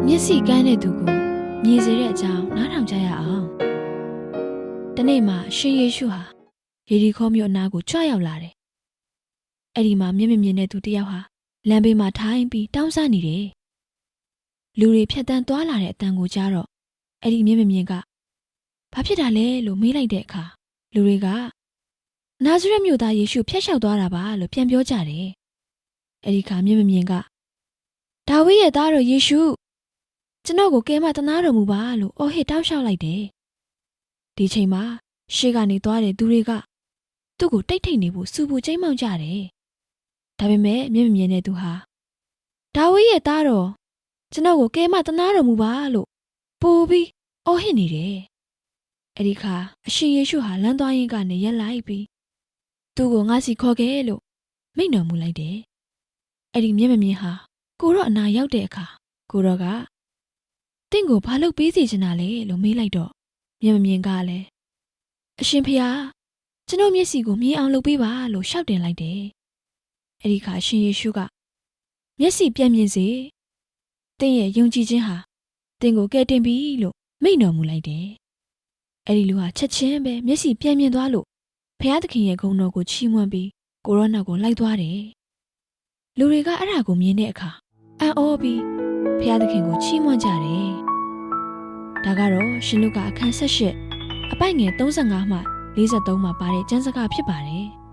မျက်စိကန်းတဲ့သူကိုမြင်စေတဲ့အကြောင်းနားထောင်ကြရအောင်။တနေ့မှာရှင်ယေရှုဟာယေရီခေါမြို့အနားကိုကြွရောက်လာတယ်။အဲ့ဒီမှာမျက်မမြင်တဲ့သူတစ်ယောက်ဟာလမ်းဘေးမှာထိုင်ပြီးတောင်းစားနေတယ်။လူတွေဖြတ်တန်းသွားလာတဲ့အတန်ကိုကြားတော့အဲ့ဒီမျက်မမြင်ကဘာဖြစ်တာလဲလို့မေးလိုက်တဲ့အခါလူတွေကနာဇရက်မြို့သားယေရှုဖျက်လျှောက်သွားတာပါလို့ပြန်ပြောကြတယ်။အဲ့ဒီခါမျက်မမြင်ကဒါဝိရဲ့သားတော်ယေရှုကျွန်တော်ကိုကဲမတနာတော်မူပါလို့အော်ဟစ်တောင်းလျှောက်လိုက်တယ်။ဒီချိန်မှာရှေ့ကနေသွားတဲ့သူတွေကသူ့ကိုတိတ်ထိတ်နေဖို့စူပူချိန်မောင်းကြတယ်။ဒါပေမဲ့မျက်မမြင်တဲ့သူဟာဒါဝိရဲ့သားတော်ကျွန်တော်ကိုကဲမတနာတော်မူပါလို့ပို့ပြီးအော်ဟစ်နေတယ်။အဲ့ဒီခါအရှင်ယေရှုဟာလမ်းသွားရင်းကနေရက်လိုက်ပြီးသူ့ကိုငါစီခေါ်ခဲ့လို့မိန့်တော်မူလိုက်တယ်။အဲ့ဒီမျက်မမြင်ဟာကိုတော့အနာရောက်တဲ့အခါကိုတော့ကတင့်ကိုဘာလုပ်ပေးစီချင်တာလဲလို့မေးလိုက်တော့မျက်မမြင်ကလည်းအရှင်ဖေဟာကျွန်တော်မျက်စိကိုမြင်အောင်လုပ်ပေးပါလို့ရှောက်တင်လိုက်တယ်။အဲ့ဒီခါရှင်ယေရှုကမျက်စိပြန်မြင်စေတင့်ရဲ့ယုံကြည်ခြင်းဟာတင့်ကိုကယ်တင်ပြီလို့မိန့်တော်မူလိုက်တယ်။အဲ့ဒီလူဟာချက်ချင်းပဲမျက်စိပြန်မြင်သွားလို့ဘုရားသခင်ရဲ့ဂုဏ်တော်ကိုချီးမွမ်းပြီးကိုရော့နောက်ကိုလိုက်သွားတယ်။လူတွေကအဲ့ဒါကိုမြင်တဲ့အခါအံ့ဩပြီးဘုရားသခင်ကိုချီးမွမ်းကြတယ်။ဒါကတော့ရှင်လုကာအခန်း18အပိုက်ငယ်35မှ43မှာပါတဲ့ကျမ်းစကားဖြစ်ပါတယ်။